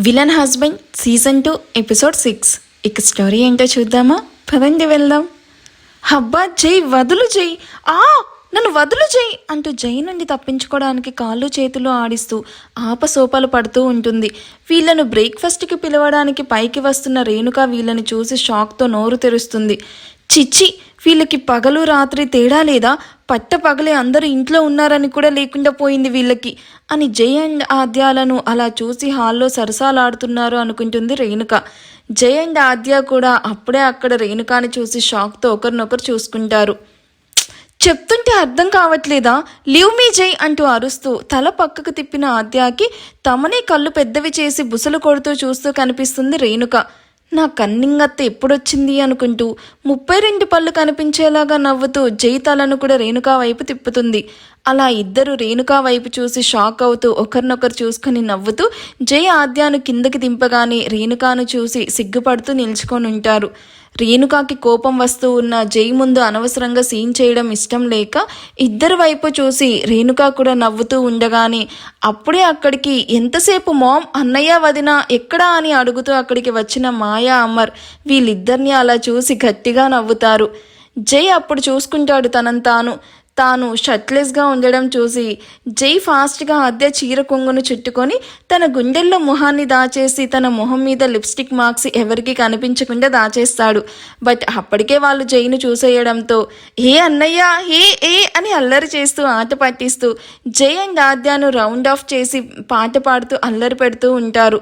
Villain husband season 2 episode 6. ఇక story ఏంటో చూద్దామా? పదండి వెళ్దాం. హబ్బా జై, వదులు జై, నన్ను వదులు జై అంటూ జై నుండి తప్పించుకోవడానికి కాళ్ళు చేతులు ఆడిస్తూ ఆపసోపాలు పడుతూ ఉంటుంది. వీళ్ళను బ్రేక్ఫాస్ట్కి పిలవడానికి పైకి వస్తున్న రేణుక వీళ్ళని చూసి షాక్తో నోరు తెరుస్తుంది. చిచ్చి, వీళ్ళకి పగలు రాత్రి తేడా లేదా? పట్ట పగలే అందరూ ఇంట్లో ఉన్నారని కూడా లేకుండా పోయింది వీళ్ళకి అని జై అండ్ ఆద్యాలను అలా చూసి హాల్లో సరసాలాడుతున్నారు అనుకుంటుంది రేణుక. జై అండ్ ఆద్య కూడా అప్పుడే అక్కడ రేణుకాని చూసి షాక్తో ఒకరినొకరు చూసుకుంటారు. చెప్తుంటే అర్థం కావట్లేదా? లీవ్ మీ జై అంటూ అరుస్తూ తల పక్కకు తిప్పిన ఆద్యాకి తమనే కళ్ళు పెద్దవి చేసి బుసలు కొడుతూ చూస్తూ కనిపిస్తుంది రేణుక. నా కన్నింగత్త ఎప్పుడొచ్చింది అనుకుంటూ 32 పళ్ళు కనిపించేలాగా నవ్వుతూ జై తలను కూడా రేణుకా వైపు తిప్పుతుంది. అలా ఇద్దరు రేణుకా వైపు చూసి షాక్ అవుతూ ఒకరినొకరు చూసుకుని నవ్వుతూ జై ఆద్యాను కిందకి దింపగానే రేణుకాను చూసి సిగ్గుపడుతూ నిల్చుకొని ఉంటారు. రేణుకాకి కోపం వస్తూ ఉన్న జై ముందు అనవసరంగా సీన్ చేయడం ఇష్టం లేక ఇద్దరి వైపు చూసి రేణుక కూడా నవ్వుతూ ఉండగానే అప్పుడే అక్కడికి ఎంతసేపు మామ్, అన్నయ్య, వదిన ఎక్కడా అని అడుగుతూ అక్కడికి వచ్చిన మాయా, అమర్ వీళ్ళిద్దరిని అలా చూసి గట్టిగా నవ్వుతారు. జై అప్పుడు చూసుకుంటాడు తాను షర్ట్లెస్గా ఉండడం చూసి. జై ఫాస్ట్గా ఆద్య చీర కొంగును చుట్టుకొని తన గుండెల్లో మొహాన్ని దాచేసి తన మొహం మీద లిప్స్టిక్ మార్క్స్ ఎవరికి కనిపించకుండా దాచేస్తాడు. బట్ అప్పటికే వాళ్ళు జైను చూసేయడంతో ఏ అన్నయ్య, ఏ అని అల్లరి చేస్తూ ఆట పట్టిస్తూ జై అండ్ ఆద్యాను రౌండ్ ఆఫ్ చేసి పాట పాడుతూ అల్లరి పెడుతూ ఉంటారు.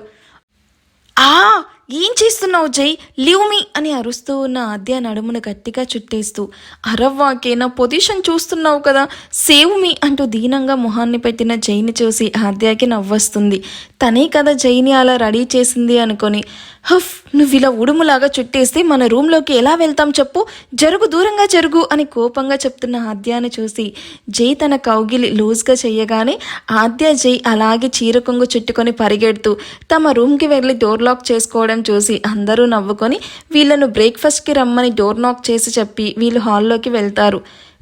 ఏం చేస్తున్నావు జై, లీవ్ మీ అని అరుస్తూ ఉన్న ఆద్య నడుమును గట్టిగా చుట్టేస్తూ అరవ్వాకేనా పొజిషన్ చూస్తున్నావు కదా, సేవ్ మీ అంటూ దీనంగా మొహాన్ని పెట్టిన జైని చూసి ఆద్యకి నవ్వొస్తుంది. తనే కదా జైని అలా రెడీ చేసింది అనుకొని, హఫ్, నువ్వు ఇలా ఉడుములాగా చుట్టేస్తే మన రూమ్లోకి ఎలా వెళ్తాం చెప్పు, జరుగు, దూరంగా జరుగు అని కోపంగా చెప్తున్న ఆద్యాను చూసి జై తన కౌగిలి లూజ్గా చెయ్యగానే ఆద్య జై అలాగే చీర కొంగు చుట్టుకొని పరిగెడుతూ తమ రూమ్కి వెళ్ళి డోర్ లాక్ చేసుకోవడం చూసి అందరూ నవ్వుకొని వీళ్ళను బ్రేక్ఫాస్ట్కి రమ్మని డోర్ నాక్ చేసి చెప్పి వీళ్ళు హాల్లోకి వెళ్తారు.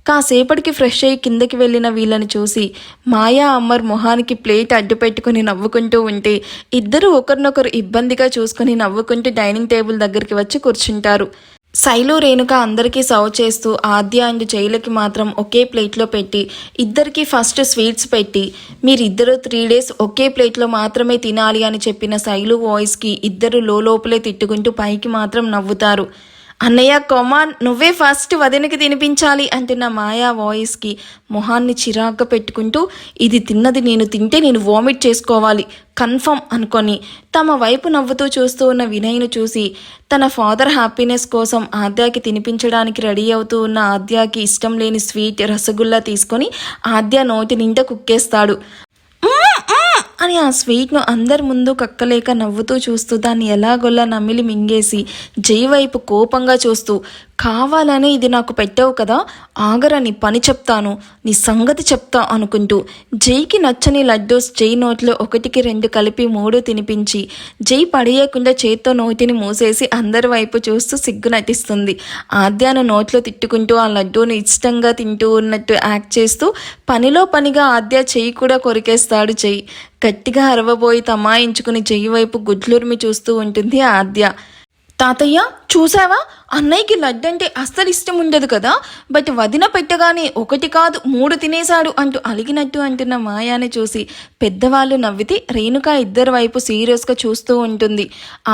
కాసేపటికి ఫ్రెష్ అయ్యి కిందకి వెళ్ళిన వీళ్ళని చూసి మాయా, అమ్మర్ మొహానికి ప్లేట్ అడ్డు పెట్టుకుని నవ్వుకుంటూ ఉంటే ఇద్దరు ఒకరినొకరు ఇబ్బందిగా చూసుకుని నవ్వుకుంటూ డైనింగ్ టేబుల్ దగ్గరికి వచ్చి కూర్చుంటారు. శైలు, రేణుక అందరికీ సర్వ్ చేస్తూ ఆద్య అండ్ జైలకి మాత్రం ఒకే ప్లేట్లో పెట్టి ఇద్దరికి ఫస్ట్ స్వీట్స్ పెట్టి మీరిద్దరూ 3 days ఒకే ప్లేట్లో మాత్రమే తినాలి అని చెప్పిన శైలు వాయిస్కి ఇద్దరు లోపలే తిట్టుకుంటూ పైకి మాత్రం నవ్వుతారు. అన్నయ్య కొమాన్, నువ్వే ఫస్ట్ వదినకి తినిపించాలి అంటున్న మాయా వాయిస్కి మొహాన్ని చిరాగ్గా పెట్టుకుంటూ ఇది తిన్నది నేను తింటే నేను వామిట్ చేసుకోవాలి కన్ఫర్మ్ అనుకొని తమ వైపు నవ్వుతూ చూస్తూ ఉన్న వినయ్ను చూసి తన ఫాదర్ హ్యాపీనెస్ కోసం ఆద్యాకి తినిపించడానికి రెడీ అవుతూ ఉన్న ఆద్యాకి ఇష్టం లేని స్వీట్ రసగుల్లా తీసుకొని ఆద్య నోటి నిండా కుక్కేస్తాడు. అని ఆ స్వీట్ను అందరి ముందు కక్కలేక నవ్వుతూ చూస్తూ దాన్ని ఎలాగొల్లా నమిలి మింగేసి జై వైపు కోపంగా చూస్తూ కావాలనే ఇది నాకు పెట్టావు కదా, ఆగరా నీ పని చెప్తాను, నీ సంగతి చెప్తా అనుకుంటూ జైకి నచ్చని లడ్డూస్ జై నోట్లో 1కి 2 కలిపి 3 తినిపించి జై పడేయకుండా చేత్తో నోటిని మూసేసి అందరి వైపు చూస్తూ సిగ్గు నటిస్తుంది. ఆద్యాను నోట్లో తిట్టుకుంటూ ఆ లడ్డూను ఇష్టంగా తింటూ ఉన్నట్టు యాక్ట్ చేస్తూ పనిలో పనిగా ఆద్య చెయ్యి కూడా కొరికేస్తాడు జై. గట్టిగా అరవబోయి తమాయించుకుని జై వైపు గుడ్లురిమి చూస్తూ ఉంటుంది ఆద్య. తాతయ్య చూసావా, అన్నయ్యకి లడ్డు అంటే అస్సలు ఇష్టం ఉండదు కదా, బట్ వదిన పెట్టగానే 1 కాదు 3 తినేశాడు అంటూ అలిగినట్టు అంటున్న మాయాని చూసి పెద్దవాళ్ళు నవ్వితే రేణుక ఇద్దరి వైపు సీరియస్గా చూస్తూ ఉంటుంది.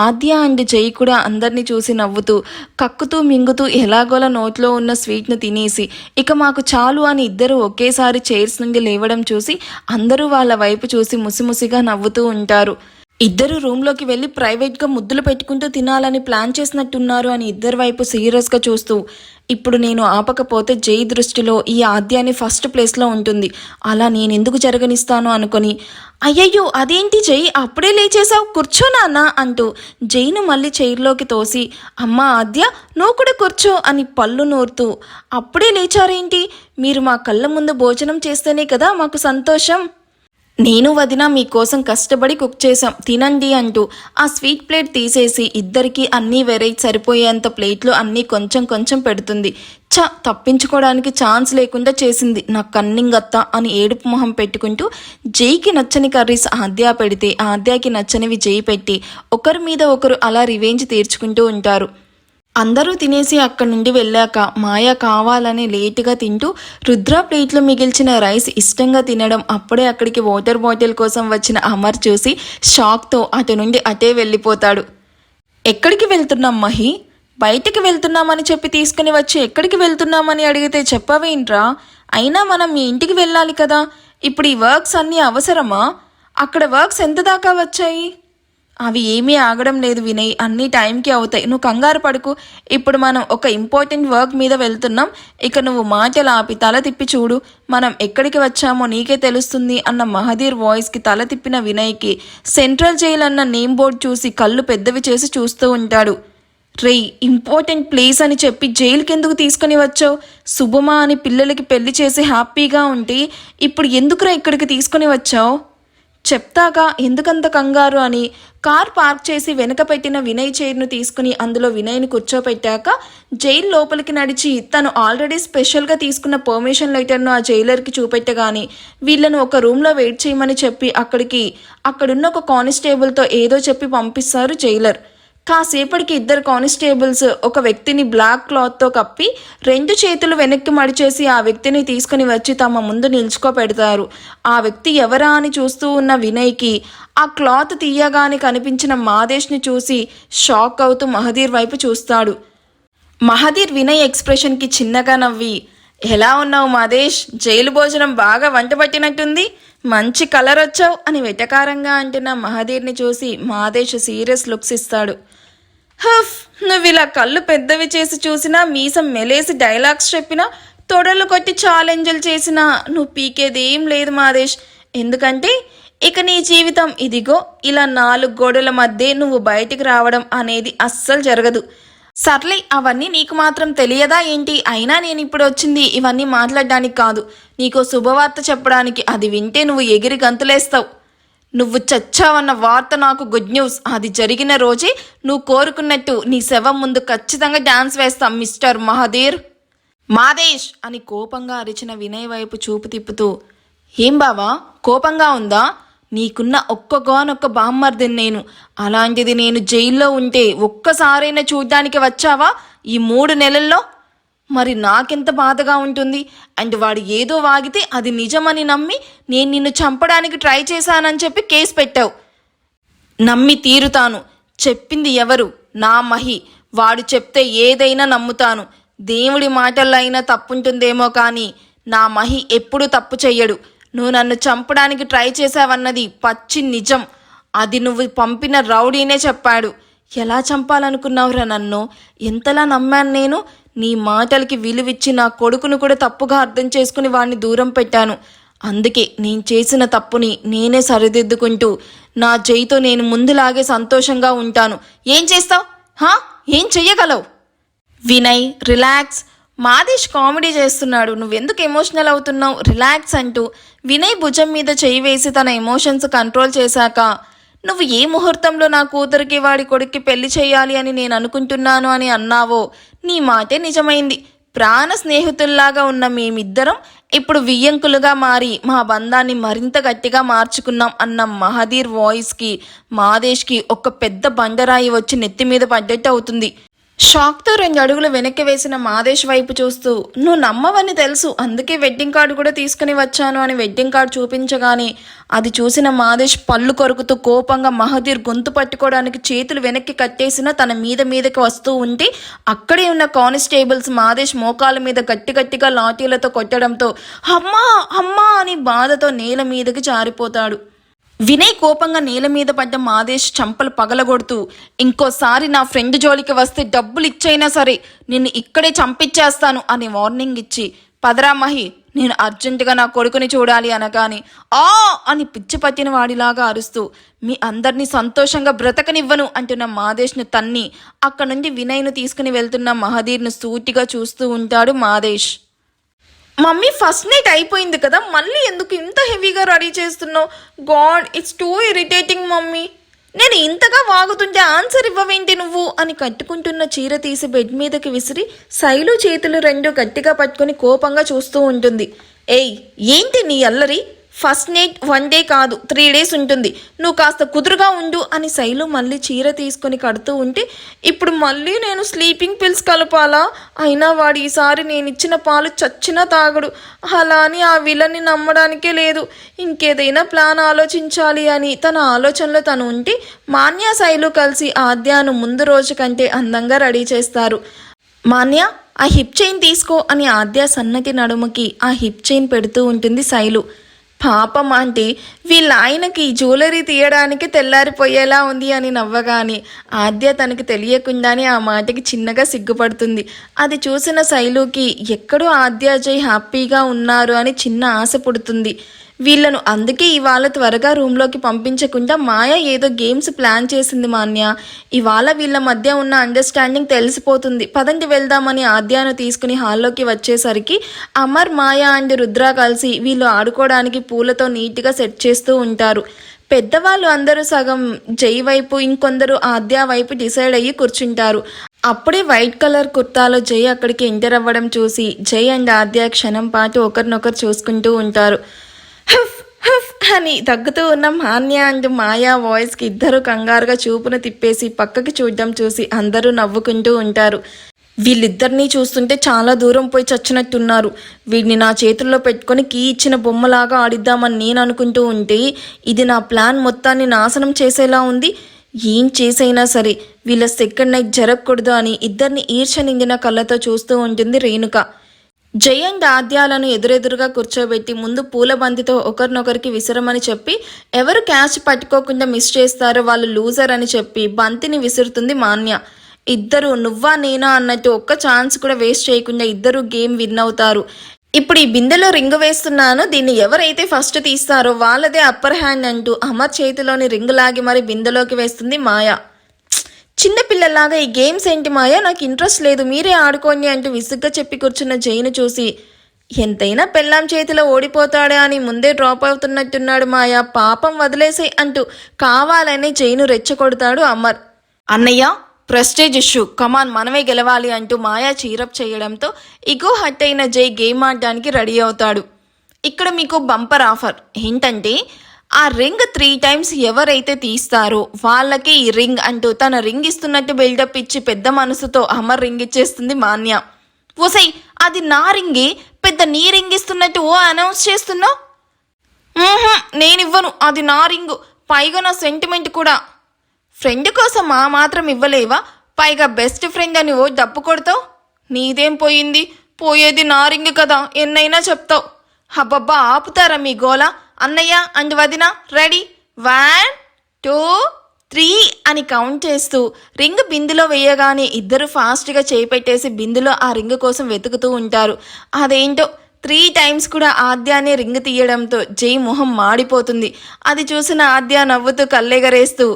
ఆద్య అండ్ జై కూడా అందరినీ చూసి నవ్వుతూ కక్కుతూ మింగుతూ ఎలాగోలా నోట్లో ఉన్న స్వీట్ను తినేసి ఇక మాకు చాలు అని ఇద్దరు ఒకేసారి చైర్స్ నుండి లేవడం చూసి అందరూ వాళ్ళ వైపు చూసి ముసిముసిగా నవ్వుతూ ఉంటారు. ఇద్దరు రూమ్లోకి వెళ్ళి ప్రైవేట్గా ముద్దులు పెట్టుకుంటూ తినాలని ప్లాన్ చేసినట్టున్నారు అని ఇద్దరి వైపు సీరియస్గా చూస్తూ ఇప్పుడు నేను ఆపకపోతే జై దృష్టిలో ఈ ఆద్యాన్ని ఫస్ట్ ప్లేస్లో ఉంటుంది, అలా నేనెందుకు జరగనిస్తాను అనుకొని అయ్యయ్యో అదేంటి జై అప్పుడే లేచేసావు, కూర్చో నాన్న అంటూ జైను మళ్ళీ చైర్లోకి తోసి అమ్మ ఆద్య నువ్వు కూడా కూర్చో అని పళ్ళు నూరుతూ అప్పుడే లేచారేంటి, మీరు మా కళ్ళ ముందు భోజనం చేస్తేనే కదా మాకు సంతోషం, నేను వదిన మీకోసం కష్టపడి కుక్ చేసాం తినండి అంటూ ఆ స్వీట్ ప్లేట్ తీసేసి ఇద్దరికి అన్నీ వెరైటీ సరిపోయేంత ప్లేట్లో అన్నీ కొంచెం కొంచెం పెడుతుంది. తప్పించుకోవడానికి ఛాన్స్ లేకుండా చేసింది నా కన్నింగ్ అత్త అని ఏడుపు మొహం పెట్టుకుంటూ జైకి నచ్చని కర్రీస్ ఆద్య పెడితే ఆద్యకి నచ్చనివి జై పెట్టి ఒకరి మీద ఒకరు అలా రివెంజ్ తీర్చుకుంటూ ఉంటారు. అందరూ తినేసి అక్కడి నుండి వెళ్ళాక మాయ కావాలని లేటుగా తింటూ రుద్ర ప్లేట్లో మిగిల్చిన రైస్ ఇష్టంగా తినడం అప్పుడే అక్కడికి వాటర్ బాటిల్ కోసం వచ్చిన అమర్ చూసి షాక్తో అటు నుండి అటే వెళ్ళిపోతాడు. ఎక్కడికి వెళ్తున్నాం మహి? బయటికి వెళ్తున్నామని చెప్పి తీసుకుని వచ్చి ఎక్కడికి వెళ్తున్నామని అడిగితే చెప్పవేంట్రా? అయినా మనం మీ ఇంటికి వెళ్ళాలి కదా. ఇప్పుడు ఈ వర్క్స్ అన్నీ అవసరమా? అక్కడ వర్క్స్ ఎంత దాకా వచ్చాయి? అవి ఏమీ ఆగడం లేదు వినయ్, అన్నీ టైంకి అవుతాయి, నువ్వు కంగారు పడుకు. ఇప్పుడు మనం ఒక ఇంపార్టెంట్ వర్క్ మీద వెళ్తున్నాం. ఇక నువ్వు మాటలు ఆపి తల తిప్పి చూడు, మనం ఎక్కడికి వచ్చామో నీకే తెలుస్తుంది అన్న మహదీర్ వాయిస్కి తల తిప్పిన వినయ్కి సెంట్రల్ జైల్ అన్న నేమ్ బోర్డు చూసి కళ్ళు పెద్దవి చేసి చూస్తూ ఉంటాడు. రేయ్, ఇంపార్టెంట్ ప్లేస్ అని చెప్పి జైలుకి ఎందుకు తీసుకుని వచ్చావు? శుభమా అని పిల్లలకి పెళ్లి చేసి హ్యాపీగా ఉంటే ఇప్పుడు ఎందుకురా ఇక్కడికి తీసుకుని వచ్చావు? చెప్తాగా ఎందుకంత కంగారు అని కార్ పార్క్ చేసి వెనక పెట్టిన వినయ్ చైర్ను తీసుకుని అందులో వినయ్ని కూర్చోపెట్టాక జైలు లోపలికి నడిచి తను ఆల్రెడీ స్పెషల్గా తీసుకున్న పర్మిషన్ లెటర్ను ఆ జైలర్కి చూపెట్టగానే వీళ్ళను ఒక రూమ్లో వెయిట్ చేయమని చెప్పి అక్కడున్న ఒక కానిస్టేబుల్తో ఏదో చెప్పి పంపిస్తారు జైలర్. కాసేపటికి ఇద్దరు కానిస్టేబుల్స్ ఒక వ్యక్తిని బ్లాక్ క్లాత్తో కప్పి 2 చేతులు వెనక్కి మడిచేసి ఆ వ్యక్తిని తీసుకుని వచ్చి తమ ముందు నిల్చుకోపెడతారు. ఆ వ్యక్తి ఎవరా అని చూస్తూ ఉన్న వినయ్కి ఆ క్లాత్ తీయగానే కనిపించిన మాదేశ్ని చూసి షాక్ అవుతూ మహదీర్ వైపు చూస్తాడు. మహదీర్ వినయ్ ఎక్స్ప్రెషన్కి చిన్నగా నవ్వి, ఎలా ఉన్నావు మాదేశ్? జైలు భోజనం బాగా వంట పట్టినట్టుంది, మంచి కలర్ వచ్చావు అని వెటకారంగా అంటున్న మహదీర్ని చూసి మాదేశ్ సీరియస్ లుక్స్ ఇస్తాడు. హఫ్, నువ్వు ఇలా కళ్ళు పెద్దవి చేసి చూసినా, మీసం మెలేసి డైలాగ్స్ చెప్పినా, తొడలు కొట్టి ఛాలెంజ్లు చేసినా నువ్వు పీకేదేం లేదు మాదేశ్. ఎందుకంటే ఇక నీ జీవితం ఇదిగో ఇలా 4 గోడల మధ్య నువ్వు బయటికి రావడం అనేది అస్సలు జరగదు. సర్లే, అవన్నీ నీకు మాత్రం తెలియదా ఏంటి? అయినా నేను ఇప్పుడు వచ్చింది ఇవన్నీ మాట్లాడడానికి కాదు, నీకో శుభవార్త చెప్పడానికి. అది వింటే నువ్వు ఎగిరి గంతులేస్తావు. నువ్వు చచ్చావన్న వార్త నాకు గుడ్ న్యూస్. అది జరిగిన రోజే నువ్వు కోరుకున్నట్టు నీ శవం ముందు ఖచ్చితంగా డాన్స్ వేస్తాం మిస్టర్ మహదీర్. మాదేశ్ అని కోపంగా అరిచిన వినయ్ వైపు చూపు తిప్పుతూ, ఏం బావా కోపంగా ఉందా? నీకున్న ఒక్కగానొక్క బామ్మర్దిని నేను. అలాంటిది నేను జైల్లో ఉంటే ఒక్కసారైనా చూడ్డానికి వచ్చావా ఈ 3 నెలల్లో? మరి నాకెంత బాధగా ఉంటుంది. అండ్ వాడు ఏదో వాగితే అది నిజమని నమ్మి నేను నిన్ను చంపడానికి ట్రై చేశానని చెప్పి కేసు పెట్టావు. నమ్మి తీరుతాను. చెప్పింది ఎవరు? నా మహి. వాడు చెప్తే ఏదైనా నమ్ముతాను. దేవుడి మాటల్లో అయినా తప్పుంటుందేమో కానీ నా మహి ఎప్పుడూ తప్పు చెయ్యడు. నువ్వు నన్ను చంపడానికి ట్రై చేశావన్నది పచ్చి నిజం. అది నువ్వు పంపిన రౌడీనే చెప్పాడు. ఎలా చంపాలనుకున్నావురా నన్ను? ఎంతలా నమ్మాను నేను? నీ మాటలకి విలువిచ్చి నా కొడుకును కూడా తప్పుగా అర్థం చేసుకుని వాడిని దూరం పెట్టాను. అందుకే నేను చేసిన తప్పుని నేనే సరిదిద్దుకుంటూ నా జైతో నేను ముందులాగే సంతోషంగా ఉంటాను. ఏం చేస్తావు? ఏం చెయ్యగలవు? వినయ్, రిలాక్స్. మాదేశ్ కామెడీ చేస్తున్నాడు, నువ్వెందుకు ఎమోషనల్ అవుతున్నావు? రిలాక్స్ అంటూ వినయ్ భుజం మీద చేయి వేసి తన ఎమోషన్స్ కంట్రోల్ చేశాక, నువ్వు ఏ ముహూర్తంలో నా కూతురికి వాడి కొడుక్కి పెళ్లి చేయాలి అని నేను అనుకుంటున్నాను అని అన్నావో నీ మాటే నిజమైంది. ప్రాణ స్నేహితుల్లాగా ఉన్న మేమిద్దరం ఇప్పుడు వియ్యంకులుగా మారి మా బంధాన్ని మరింత గట్టిగా మార్చుకున్నాం అన్న మహదీర్ వాయిస్కి మాదేశ్కి ఒక పెద్ద బండరాయి వచ్చి నెత్తి మీద పడ్డట్టు అవుతుంది. షాక్తో 2 అడుగులు వెనక్కి వేసిన మాదేశ్ వైపు చూస్తూ, నువ్వు నమ్మవని తెలుసు, అందుకే వెడ్డింగ్ కార్డు కూడా తీసుకుని వచ్చాను అని వెడ్డింగ్ కార్డు చూపించగానే అది చూసిన మాదేశ్ పళ్ళు కొరుకుతూ కోపంగా మహదీర్ గొంతు పట్టుకోవడానికి చేతులు వెనక్కి కట్టేసిన తన మీదకి వస్తూ ఉంటే అక్కడే ఉన్న కానిస్టేబుల్స్ మాదేశ్ మోకాల మీద గట్టిగా లాఠీలతో కొట్టడంతో అమ్మా అమ్మా అని బాధతో నేల మీదకి జారిపోతాడు. వినయ్ కోపంగా నేల మీద పడ్డ మాదేశ్ చంపలు పగలగొడుతూ, ఇంకోసారి నా ఫ్రెండ్ జోలికి వస్తే డబ్బులు ఇచ్చైనా సరే నిన్ను ఇక్కడే చంపించేస్తాను అని వార్నింగ్ ఇచ్చి, పదరా మహి, నేను అర్జెంటుగా నా కొడుకుని చూడాలి అనగాని అని పిచ్చి పట్టిన వాడిలాగా అరుస్తూ, మీ అందరినీ సంతోషంగా బ్రతకనివ్వను అంటున్న మాదేశ్ను తన్ని అక్కడి నుండి వినయ్ను తీసుకుని వెళ్తున్న మహదీర్ను సూటిగా చూస్తూ ఉంటాడు మాదేశ్. మమ్మీ, ఫస్ట్ నైట్ అయిపోయింది కదా, మళ్ళీ ఎందుకు ఇంత హెవీగా రెడీ చేస్తున్నావు? God, it's two irritating mummy. నేను ఇంతగా వాగుతుంటే ఆన్సర్ ఇవ్వవేంటి నువ్వు అని కట్టుకుంటున్న చీర తీసి బెడ్ మీదకి విసిరి శైలు చేతులు రెండు గట్టిగా పట్టుకుని కోపంగా చూస్తూ ఉంటుంది. ఏయ్, ఏంటి నీ అల్లరి? ఫస్ట్ నైట్ 1 డే కాదు 3 days ఉంటుంది. నువ్వు కాస్త కుదురుగా ఉండు అని శైలు మళ్ళీ చీర తీసుకొని కడుతూ ఉంటే, ఇప్పుడు మళ్ళీ నేను స్లీపింగ్ పిల్స్ కలపాలా? అయినా వాడు ఈసారి నేను ఇచ్చిన పాలు చచ్చినా తాగడు. అలా అని ఆ విలన్ని నమ్మడానికే లేదు. ఇంకేదైనా ప్లాన్ ఆలోచించాలి అని తన ఆలోచనలో తను ఉంటే మాన్య శైలు కలిసి ఆద్యాను ముందు రోజు కంటే అందంగా రెడీ చేస్తారు. మాన్య, ఆ హిప్ చైన్ తీసుకో అని ఆద్య సన్నటి నడుముకి ఆ హిప్ చైన్ పెడుతూ ఉంటుంది శైలు. పాపం ఆంటీ, వీళ్ళ ఆయనకి జ్యువెలరీ తీయడానికి తెల్లారిపోయేలా ఉంది అని నవ్వగానే ఆద్య తనకి తెలియకుండానే ఆ మాటకి చిన్నగా సిగ్గుపడుతుంది. అది చూసిన శైలుకి ఎక్కడో ఆద్య జై హ్యాపీగా ఉన్నారు అని చిన్న ఆశ పుడుతుంది. వీళ్ళను అందుకే ఇవాళ త్వరగా రూమ్లోకి పంపించకుండా మాయ ఏదో గేమ్స్ ప్లాన్ చేసింది మాన్య. ఇవాళ వీళ్ళ మధ్య ఉన్న అండర్స్టాండింగ్ తెలిసిపోతుంది. పదండి వెళ్దామని ఆద్యాను తీసుకుని హాల్లోకి వచ్చేసరికి అమర్, మాయ అండ్ రుద్ర కలిసి వీళ్ళు ఆడుకోవడానికి పూలతో నీట్గా సెట్ చేస్తూ ఉంటారు. పెద్దవాళ్ళు అందరూ సగం జై వైపు, ఇంకొందరు ఆద్య వైపు డిసైడ్ అయ్యి కూర్చుంటారు. అప్పుడే వైట్ కలర్ కుర్తాలో జై అక్కడికి ఎంటర్ అవ్వడం చూసి జై అండ్ ఆద్య క్షణం పాటు ఒకరినొకరు చూసుకుంటూ ఉంటారు. హఫ్ హఫ్ అని దగ్గుతూ ఉన్న మాన్య అండ్ మాయా వాయిస్కి ఇద్దరు కంగారుగా చూపును తిప్పేసి పక్కకి చూడడం చూసి అందరూ నవ్వుకుంటూ ఉంటారు. వీళ్ళిద్దరినీ చూస్తుంటే చాలా దూరం పోయి చచ్చినట్టున్నారు. వీడిని నా చేతుల్లో పెట్టుకొని కీ ఇచ్చిన బొమ్మలాగా ఆడిద్దామని నేను అనుకుంటూ ఉంటే ఇది నా ప్లాన్ మొత్తాన్ని నాశనం చేసేలా ఉంది. ఏం చేసైనా సరే వీళ్ళ సెకండ్ నైట్ జరగకూడదు అని ఇద్దరిని ఈర్ష్య నిండిన కళ్ళతో చూస్తూ ఉంటుంది రేణుక. జై అండ్ ఆద్యాలను ఎదురెదురుగా కూర్చోబెట్టి ముందు పూలబంతితో ఒకరినొకరికి విసిరమని చెప్పి ఎవరు క్యాచ్ పట్టుకోకుండా మిస్ చేస్తారో వాళ్ళు లూజర్ అని చెప్పి బంతిని విసురుతుంది మాన్య. ఇద్దరు నువ్వా నేనా అన్నట్టు ఒక్క ఛాన్స్ కూడా వేస్ట్ చేయకుండా ఇద్దరు గేమ్ విన్ అవుతారు. ఇప్పుడు ఈ బిందెలో రింగు వేస్తున్నాను, దీన్ని ఎవరైతే ఫస్ట్ తీస్తారో వాళ్ళదే అప్పర్ హ్యాండ్ అంటూ అమర్ చేతిలోని రింగు లాగి మరి బిందెలోకి వేస్తుంది మాయ. చిన్నపిల్లలాగా ఈ గేమ్స్ ఏంటి మాయ, నాకు ఇంట్రెస్ట్ లేదు, మీరే ఆడుకోండి అంటూ విసుగ్గా చెప్పి కూర్చున్న జైను చూసి ఎంతైనా పెళ్ళాం చేతిలో ఓడిపోతాడా అని ముందే డ్రాప్ అవుతున్నట్టున్నాడు మాయ, పాపం వదిలేసే అంటూ కావాలని జైను రెచ్చగొడతాడు అమర్. అన్నయ్య, ప్రెస్టేజ్ ఇష్యూ, కమాన్ మనమే గెలవాలి అంటూ మాయా చీరప్ చేయడంతో ఇగో హట్ అయిన జై గేమ్ ఆడడానికి రెడీ అవుతాడు. ఇక్కడ మీకు బంపర్ ఆఫర్ ఏంటంటే ఆ రింగ్ 3 times ఎవరైతే తీస్తారో వాళ్ళకే ఈ రింగ్ అంటూ తన రింగ్ ఇస్తున్నట్టు బిల్డప్ ఇచ్చి పెద్ద మనసుతో అమర్ రింగ్ ఇచ్చేస్తుంది మాన్య. ఓసై, అది నా రింగే, పెద్ద నీ రింగ్ ఇస్తున్నట్టు ఓ అనౌన్స్ చేస్తున్నావు? నేనివ్వను, అది నా రింగు, పైగా నా సెంటిమెంట్ కూడా. ఫ్రెండ్ కోసం ఆ మాత్రం ఇవ్వలేవా? పైగా బెస్ట్ ఫ్రెండ్ అని ఓ డప్పు కొడతావు. నీదేం పోయింది, పోయేది నా రింగ్ కదా, ఎన్నైనా చెప్తావు. అబ్బబ్బా, ఆపుతారా మీ గోల? అన్నయ్య అండ్ వదిన రెడీ, 1 2 3 అని కౌంట్ చేస్తూ రింగ్ బిందులో వేయగానే ఇద్దరు ఫాస్ట్గా చేపెట్టేసి బిందులో ఆ రింగ్ కోసం వెతుకుతూ ఉంటారు. అదేంటో 3 times కూడా ఆద్యానే రింగ్ తీయడంతో జై మొహం మాడిపోతుంది. అది చూసిన ఆద్య నవ్వుతూ కళ్ళెగరేస్తూ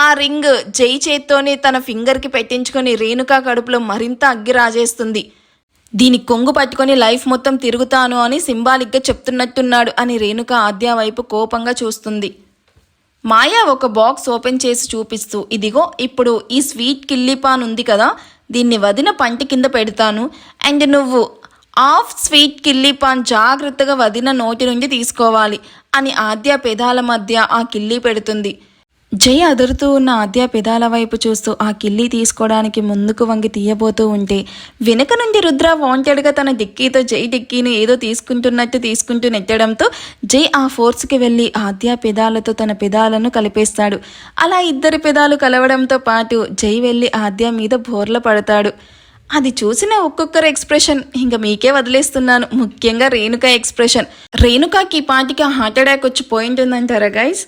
ఆ రింగ్ జై చేత్తోనే తన ఫింగర్కి పెట్టించుకొని రేణుకా కడుపులో మరింత అగ్గి రాజేస్తుంది. దీని కొంగు పట్టుకొని లైఫ్ మొత్తం తిరుగుతాను అని సింబాలిక్గా చెప్తున్నట్టున్నాడు అని రేణుక ఆద్య వైపు కోపంగా చూస్తుంది. మాయా ఒక బాక్స్ ఓపెన్ చేసి చూపిస్తూ ఇదిగో ఇప్పుడు ఈ స్వీట్ కిల్లిపాన్ ఉంది కదా, దీన్ని వదిన పంటి కింద పెడతాను అండ్ నువ్వు హాఫ్ స్వీట్ కిల్లిపాన్ జాగ్రత్తగా వదిన నోటి నుండి తీసుకోవాలి అని ఆద్య పెదాల మధ్య ఆ కిల్లి పెడుతుంది. జై అదురుతూ ఉన్న ఆద్య పెదాల వైపు చూస్తూ ఆ కిల్లి తీసుకోవడానికి ముందుకు వంగి తీయబోతూ ఉంటే వెనుక నుండి రుద్ర వాంటెడ్గా తన డిక్కీతో జై డిక్కీని ఏదో తీసుకుంటూ నెట్టడంతో జై ఆ ఫోర్స్కి వెళ్ళి ఆద్య పెదాలతో తన పెదాలను కలిపేస్తాడు. అలా ఇద్దరి పెదాలు కలవడంతో పాటు జై వెళ్ళి ఆద్య మీద బోర్ల పడతాడు. అది చూసిన ఒక్కొక్కరు ఎక్స్ప్రెషన్ ఇంకా మీకే వదిలేస్తున్నాను, ముఖ్యంగా రేణుక ఎక్స్ప్రెషన్. రేణుకాకి ఈ పాటికి హార్ట్ అటాక్ వచ్చి పాయింట్ ఉందంటారా గైస్?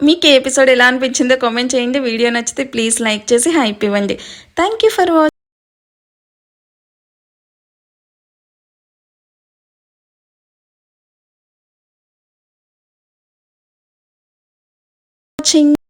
మీకు ఈ ఎపిసోడ్ ఎలా అనిపించిందో కామెంట్ చేయండి. వీడియో నచ్చితే ప్లీజ్ లైక్ చేసి హైప్ ఇవ్వండి. Thank you for watching.